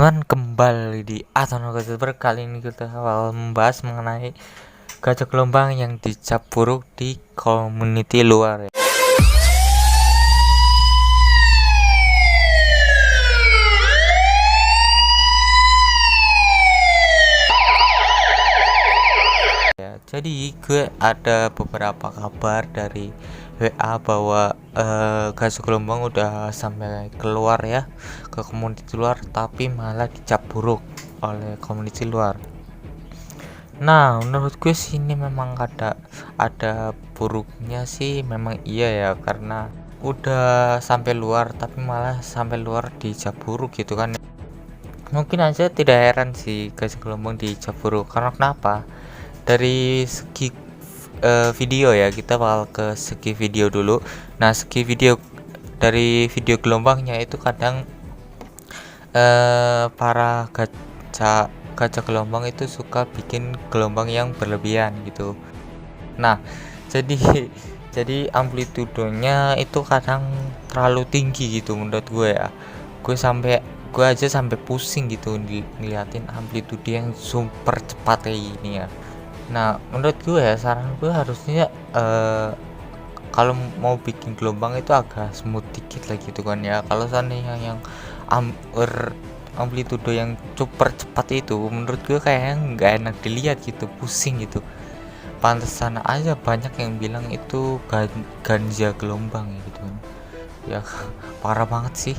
teman-teman, kembali di Atono Gamer. Kali ini kita bakal membahas mengenai gajah gelombang yang dicap buruk di community luar ya. Jadi gue ada beberapa kabar dari WA bahwa gajah gelombang udah sampai keluar ya ke community luar, tapi malah dicap buruk oleh community luar. Nah, menurut gue sih ini memang ada buruknya sih, memang iya ya, karena udah sampai luar tapi malah sampai luar dicap buruk gitu kan. Mungkin aja tidak heran sih gajah gelombang dicap buruk, karena kenapa? Dari segi video ya, kita bakal ke segi video dulu. Nah, segi video dari video gelombangnya itu kadang para gajah gelombang itu suka bikin gelombang yang berlebihan gitu. Nah, jadi amplitudenya itu kadang terlalu tinggi gitu menurut gue ya. Gue aja sampai pusing gitu ngeliatin amplitude yang super cepat kayak gini ya. Nah, menurut gue ya, saran gue harusnya kalau mau bikin gelombang itu agak smooth dikit lah gitu kan ya. Kalau seandainya yang amplitude yang super cepat itu, menurut gue kayaknya nggak enak dilihat gitu, pusing gitu. Pantesan aja banyak yang bilang itu ganja gelombang gitu kan ya. Parah banget sih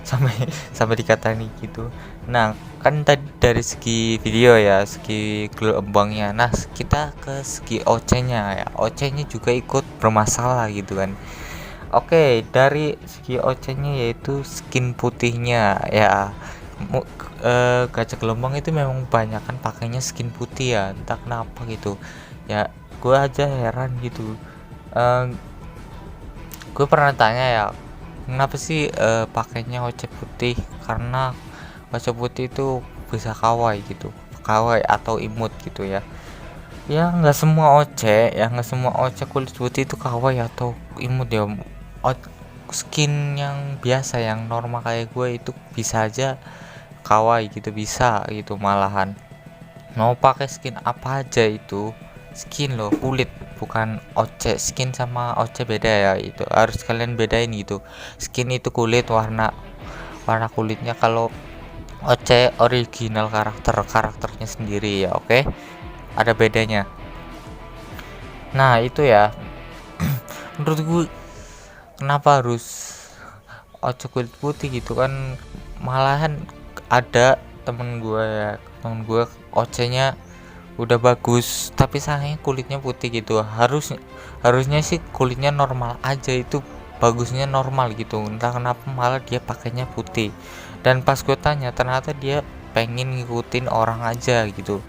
sampai dikatain gitu. Nah, kan tadi dari segi video ya, segi gelombangnya. Nah, kita ke segi OC-nya ya. OC-nya juga ikut bermasalah gitu kan. Oke, dari segi OC-nya yaitu skin putihnya ya. Gajah gelombang itu memang kebanyakan pakainya skin putih ya, entah kenapa gitu ya. Gue aja heran gitu. Gue pernah tanya ya, kenapa sih pakainya OC putih? Karena OC putih itu bisa kawaii gitu, kawaii atau imut gitu ya. Ya nggak semua OC kulit putih itu kawaii atau imut ya. Skin yang biasa, yang normal kayak gue itu bisa aja kawaii gitu, bisa gitu. Malahan mau pakai skin apa aja itu skin loh, kulit, bukan OC. Skin sama OC beda ya, itu harus kalian bedain gitu. Skin itu kulit, warna kulitnya. Kalau OC original karakternya sendiri ya. Oke, ada bedanya. Nah, itu ya. Menurut gue kenapa harus OC kulit putih gitu kan? Malahan ada temen gue OC-nya udah bagus tapi sayangnya kulitnya putih gitu. Harusnya sih kulitnya normal aja, itu bagusnya normal gitu, entah kenapa malah dia pakainya putih. Dan pas gue tanya, ternyata dia pengen ngikutin orang aja gitu.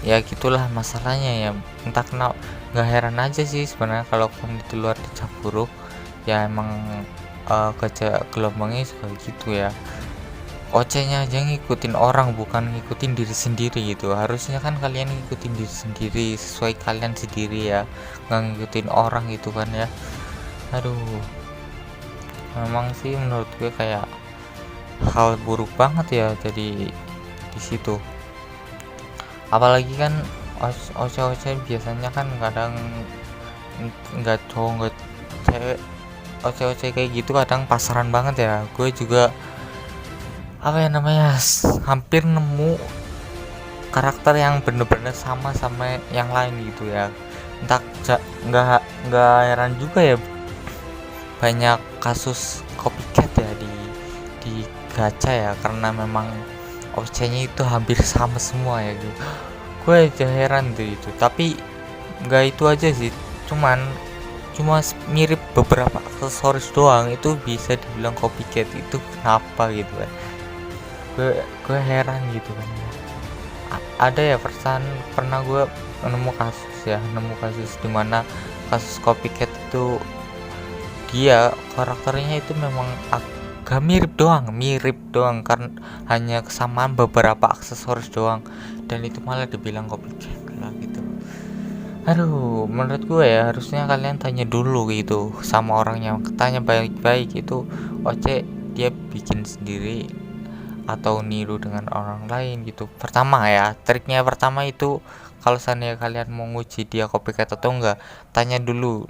Ya gitulah masalahnya ya, entah kenapa. Nggak heran aja sih sebenarnya kalau di luar dicap buruk ya. Emang gajah gelombangnya suka gitu ya. OC-nya aja ngikutin orang, bukan ngikutin diri sendiri gitu. Harusnya kan kalian ngikutin diri sendiri, sesuai kalian sendiri ya, nggak ngikutin orang gitu kan ya. Aduh, memang sih menurut gue kayak hal buruk banget ya jadi di situ. Apalagi kan OC biasanya kan kadang nggak cowok nggak cewek, OC kayak gitu kadang pasaran banget ya. Gue juga hampir nemu karakter yang bener-bener sama yang lain gitu ya. Entah, nggak heran juga ya, banyak kasus copycat ya di gacha ya, karena memang OC-nya itu hampir sama semua ya gitu. Gue aja heran tuh itu. Tapi nggak itu aja sih, cuma mirip beberapa aksesoris doang itu bisa dibilang copycat. Itu kenapa gitu kan? Gue heran gitu kan. Ada ya pernah gue nemu kasus dimana kasus copycat itu dia karakternya itu memang agak mirip doang kan, hanya kesamaan beberapa aksesoris doang, dan itu malah dibilang copycat lah gitu. Aduh, menurut gue ya harusnya kalian tanya dulu gitu sama orangnya, tanya baik-baik itu OC dia bikin sendiri atau niru dengan orang lain gitu. Pertama ya, triknya pertama itu kalau seandainya kalian mau nguji dia copycat atau enggak, tanya dulu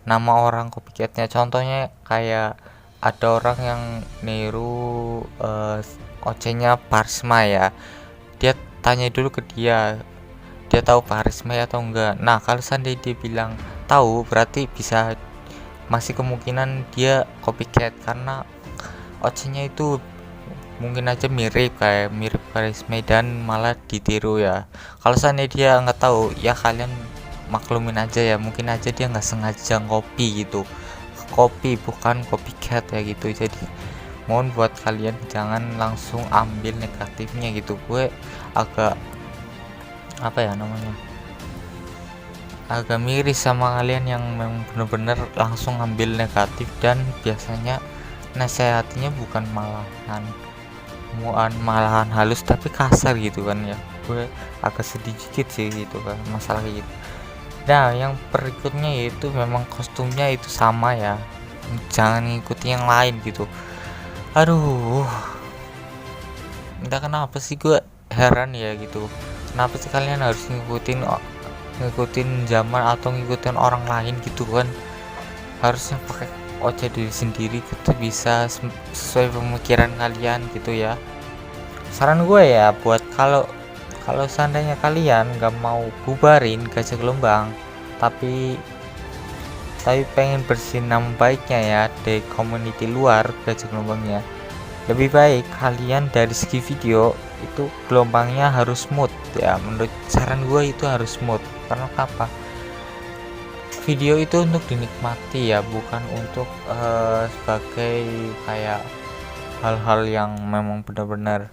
nama orang copycatnya. Contohnya kayak ada orang yang niru OC-nya Parisma ya, dia tanya dulu ke dia tahu Parisma atau enggak. Nah kalau seandainya dia bilang tahu, berarti masih kemungkinan dia copycat, karena OC-nya itu mungkin aja mirip Parisma dan malah ditiru ya. Kalau seandainya dia nggak tahu ya, kalian maklumin aja ya, mungkin aja dia nggak sengaja copy gitu, bukan copycat ya gitu. Jadi mohon buat kalian jangan langsung ambil negatifnya gitu. Gue agak apa ya namanya, agak miris sama kalian yang memang bener-bener langsung ambil negatif, dan biasanya nasihatinya bukan malahan halus tapi kasar gitu kan ya. Gue agak sedih dikit sih gitu kan masalah gitu. Nah yang berikutnya yaitu memang kostumnya itu sama ya, jangan ngikuti yang lain gitu. Aduh, entah kenapa sih gue heran ya gitu, kenapa sih kalian harus ngikutin zaman atau ngikutin orang lain gitu kan. Harusnya pakai OC diri sendiri gitu, bisa sesuai pemikiran kalian gitu ya. Saran gue ya, buat kalau seandainya kalian gak mau bubarin Gajah Gelombang, tapi pengen bersihin nama baiknya ya di community luar Gajah Gelombangnya, lebih baik kalian dari segi video itu gelombangnya harus smooth ya. Menurut saran gue itu harus smooth. Karena apa? Video itu untuk dinikmati ya, bukan untuk sebagai kayak hal-hal yang memang benar-benar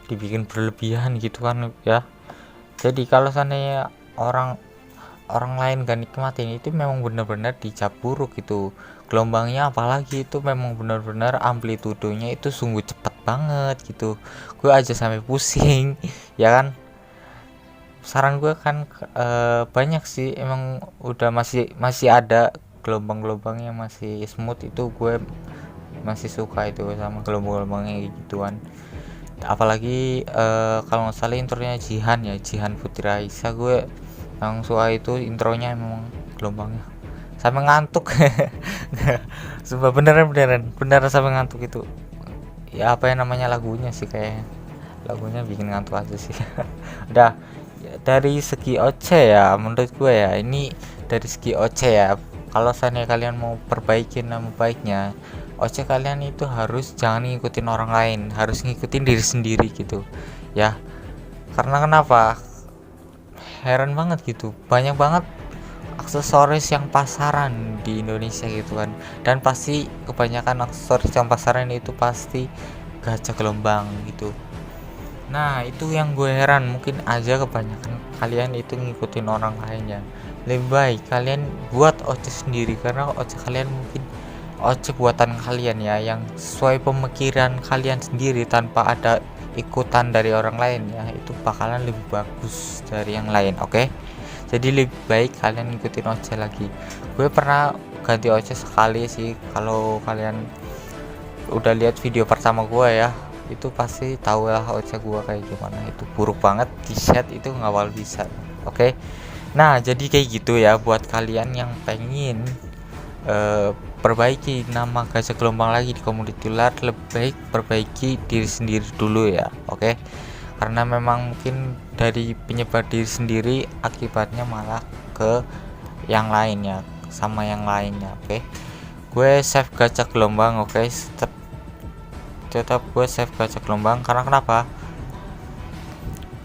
dibikin berlebihan gitu kan ya. Jadi kalau seandainya orang lain gak nikmatin, itu memang benar-benar dicap buruk gitu. Gelombangnya apalagi itu memang benar-benar amplitudenya itu sungguh cepat banget gitu. Gue aja sampai pusing ya kan. Saran gue kan banyak sih emang, udah masih ada gelombang-gelombang yang masih smooth, itu gue masih suka itu sama gelombang-gelombangnya gituan. Apalagi kalau nggak salah intronya Jihan Putri Aisyah, gue yang suka itu intronya, emang gelombangnya sampai ngantuk. Sumpah beneran sampai ngantuk itu ya. Apa yang namanya lagunya sih, kayak lagunya bikin ngantuk aja sih. Udah dari segi OC ya, menurut gue ya ini dari segi OC ya, kalau seandainya kalian mau perbaikin nama baiknya, OC kalian itu harus jangan ngikutin orang lain, harus ngikutin diri sendiri gitu ya. Karena kenapa? Heran banget gitu, banyak banget aksesoris yang pasaran di Indonesia gitu kan, dan pasti kebanyakan aksesoris yang pasaran itu pasti Gajah Gelombang gitu. Nah itu yang gue heran, mungkin aja kebanyakan kalian itu ngikutin orang lain ya. Lebih baik kalian buat OC sendiri, karena OC kalian mungkin OC buatan kalian ya, yang sesuai pemikiran kalian sendiri tanpa ada ikutan dari orang lain ya, itu bakalan lebih bagus dari yang lain. Oke? Jadi lebih baik kalian ngikutin OC lagi. Gue pernah ganti OC sekali sih. Kalau kalian udah lihat video pertama gue ya, itu pasti tahu lah OC gue kayak gimana. Itu buruk banget, di set itu ngawal bisa. Oke? Nah jadi kayak gitu ya, buat kalian yang pengen perbaiki nama Gajah Gelombang lagi di komunitas ular, lebih baik perbaiki diri sendiri dulu ya. Oke? Karena memang mungkin dari penyebar diri sendiri akibatnya malah ke yang lainnya, sama yang lainnya. Oke? Gue save Gajah Gelombang. Oke? Tetap gue save Gajah Gelombang. Karena kenapa?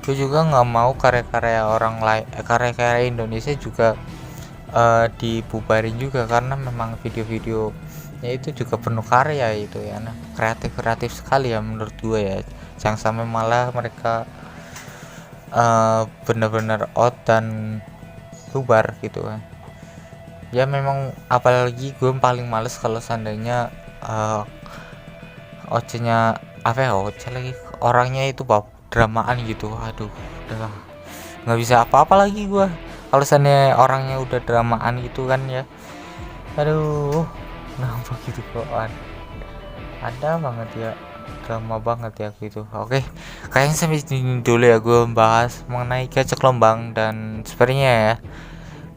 Gue juga nggak mau karya-karya orang lain, karya-karya Indonesia juga dibubarin juga, karena memang video-videonya itu juga penuh karya itu ya. Nah, kreatif sekali ya menurut gue ya. Jangan sampai malah mereka benar-benar out dan bubar gitu kan ya. Memang apalagi gue paling males kalau seandainya OC-nya OC lagi orangnya itu dramaan gitu. Aduh, udah nggak bisa apa-apa lagi gue kalau seandainya orangnya udah dramaan gitu kan ya. Aduh, kenapa gitu kok ada banget ya, drama banget ya gitu. Oke, kayaknya sampai sini dulu ya gue membahas mengenai gacor gelombang, dan sebenarnya ya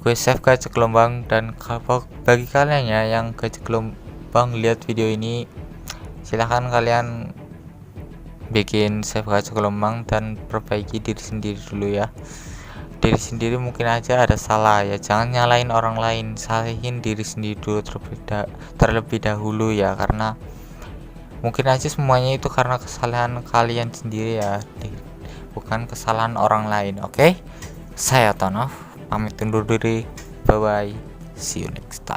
gue save gacor gelombang. Dan kalau bagi kalian ya yang gacor gelombang lihat video ini, silahkan kalian bikin save gacor gelombang dan perbaiki diri sendiri dulu ya. Diri sendiri mungkin aja ada salah ya, jangan nyalain orang lain, salahin diri sendiri dulu terlebih dahulu ya, karena mungkin aja semuanya itu karena kesalahan kalian sendiri ya, bukan kesalahan orang lain. Oke, saya Tono pamit undur diri, bye bye, see you next time.